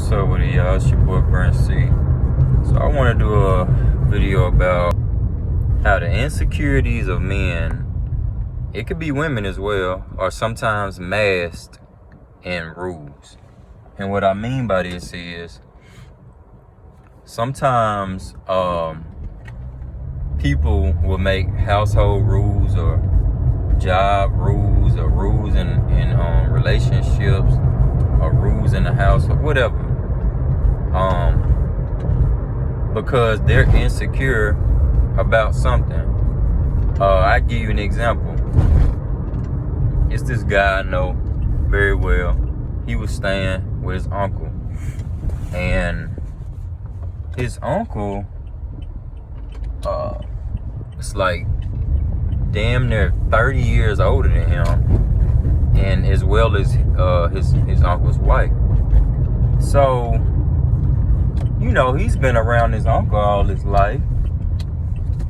What's up with it, y'all? It's your boy Brent C. So I want to do a video about how the insecurities of men, it could be women as well, are sometimes masked in rules. And what I mean by this is sometimes people will make household rules or job rules or rules in relationships or rules in the house or whatever, because they're insecure about something. I give you an example. It's this guy I know very well. He was staying with his uncle, and his uncle, it's like damn near 30 years older than him, and as well as his uncle's wife. So, you know, he's been around his uncle all his life,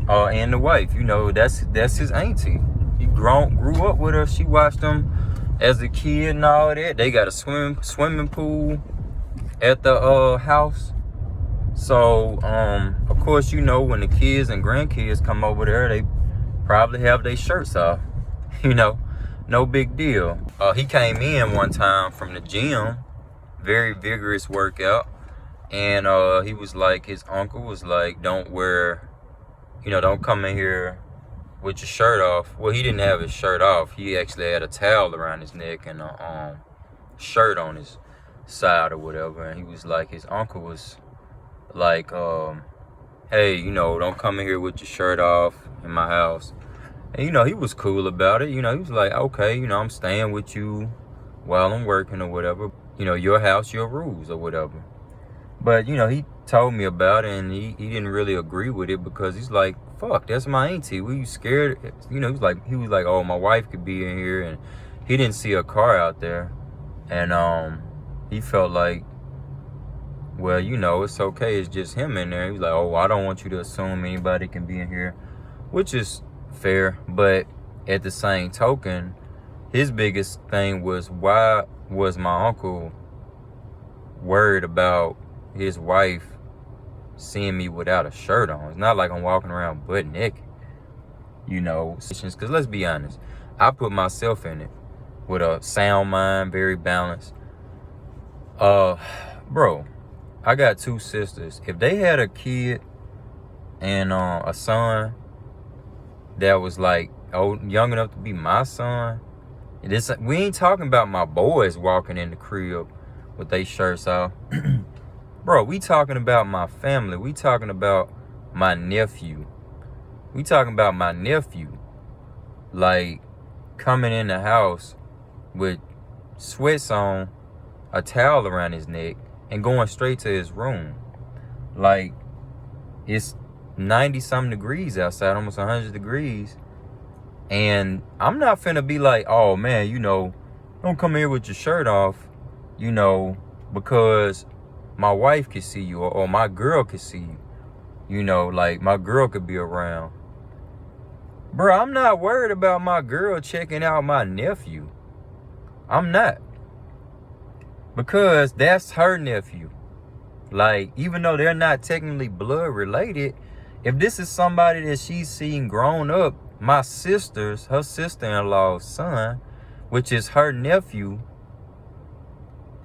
and the wife. You know, that's his auntie. He grew up with her. She watched him as a kid and all that. They got a swimming pool at the house. So, of course, you know, when the kids and grandkids come over there, they probably have their shirts off. You know, no big deal. He came in one time from the gym, very vigorous workout, and he was like, his uncle was like, don't come in here with your shirt off. Well, he didn't have his shirt off. He actually had a towel around his neck and a shirt on his side or whatever. And he was like, his uncle was like, hey, you know, don't come in here with your shirt off in my house. And, you know, he was cool about it. You know, he was like, okay, you know, I'm staying with you while I'm working or whatever. You know, your house, your rules or whatever. But, you know, he told me about it, and he didn't really agree with it, because he's like, fuck, that's my auntie. Were you scared? You know, he was like, oh, my wife could be in here. And he didn't see a car out there. And he felt like, well, you know, it's okay. It's just him in there. He was like, oh, I don't want you to assume anybody can be in here, which is fair. But at the same token, his biggest thing was, why was my uncle worried about his wife seeing me without a shirt on? It's not like I'm walking around butt naked, you know. Because let's be honest, I put myself in it with a sound mind, very balanced. Bro, I got two sisters. If they had a kid and a son that was like young enough to be my son, we ain't talking about my boys walking in the crib with their shirts off. Bro, we talking about my family. We talking about my nephew. We talking about my nephew, like, coming in the house with sweats on, a towel around his neck, and going straight to his room. Like, it's 90-something degrees outside, almost 100 degrees. And I'm not finna be like, oh, man, you know, don't come here with your shirt off, you know, because my wife could see you, or my girl could see you. You know, like, my girl could be around. Bro, I'm not worried about my girl checking out my nephew. I'm not. Because that's her nephew. Like, even though they're not technically blood related, if this is somebody that she's seen grown up, her sister-in-law's son, which is her nephew,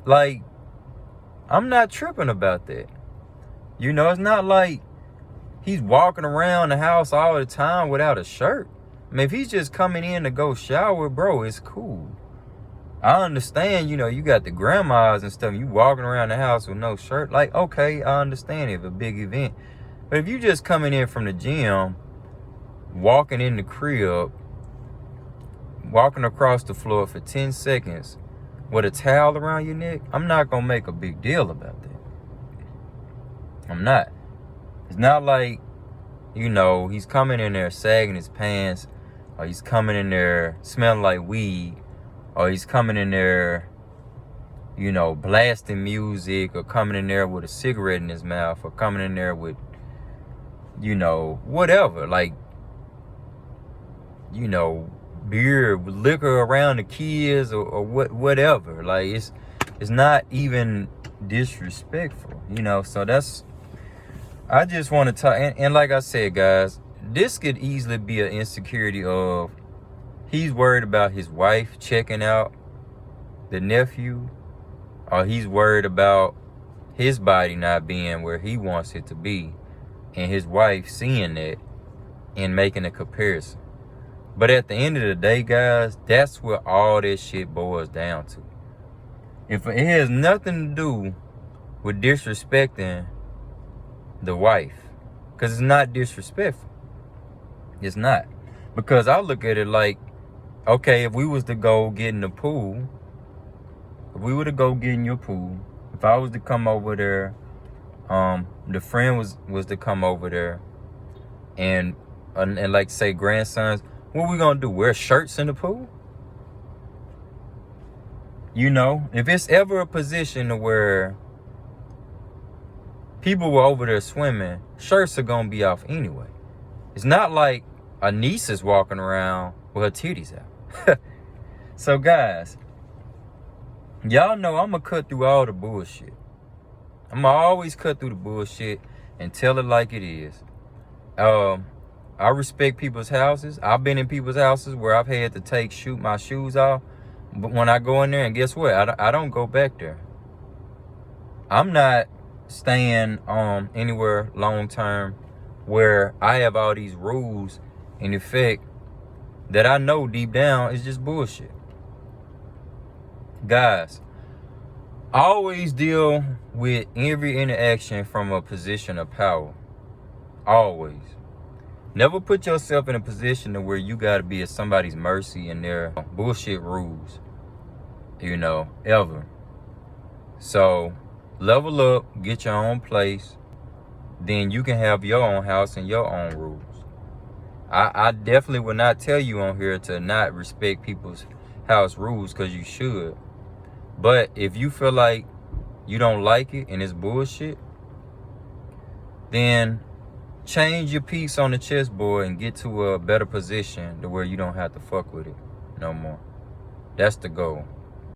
like, I'm not tripping about that. You know, it's not like he's walking around the house all the time without a shirt. I mean, if he's just coming in to go shower, bro, it's cool. I understand, you know, you got the grandmas and stuff, you walking around the house with no shirt. Like, okay, I understand if a big event. But if you just coming in from the gym, walking in the crib, walking across the floor for 10 seconds with a towel around your neck, I'm not going to make a big deal about that. I'm not. It's not like, you know, he's coming in there sagging his pants, or he's coming in there smelling like weed, or he's coming in there, you know, blasting music, or coming in there with a cigarette in his mouth, or coming in there with, you know, whatever, like, you know, beer, liquor around the kids, or whatever. Like, it's not even disrespectful, you know. So that's, I just want to talk, and like I said, guys, this could easily be an insecurity of he's worried about his wife checking out the nephew, or he's worried about his body not being where he wants it to be, and his wife seeing that and making a comparison. But at the end of the day, guys, that's what all this shit boils down to. If it has nothing to do with disrespecting the wife, because it's not disrespectful. It's not. Because I look at it like, okay, if we was to go get in the pool, if we were to go get in your pool, if I was to come over there, the friend was to come over there, and like say grandsons, what we gonna do? Wear shirts in the pool? You know, if it's ever a position to where people were over there swimming, shirts are gonna be off anyway. It's not like a niece is walking around with her titties out. So guys, y'all know I'm gonna cut through all the bullshit. I'm gonna always cut through the bullshit and tell it like it is. I respect people's houses. I've been in people's houses where I've had to shoot my shoes off. But when I go in there, and guess what? I don't go back there. I'm not staying anywhere long term where I have all these rules in effect that I know deep down is just bullshit. Guys, always deal with every interaction from a position of power. Always. Never put yourself in a position to where you gotta be at somebody's mercy and their bullshit rules, you know, ever. So level up, get your own place, then you can have your own house and your own rules. I definitely would not tell you on here to not respect people's house rules, because you should. But if you feel like you don't like it and it's bullshit, then change your piece on the chessboard and get to a better position to where you don't have to fuck with it no more. That's the goal.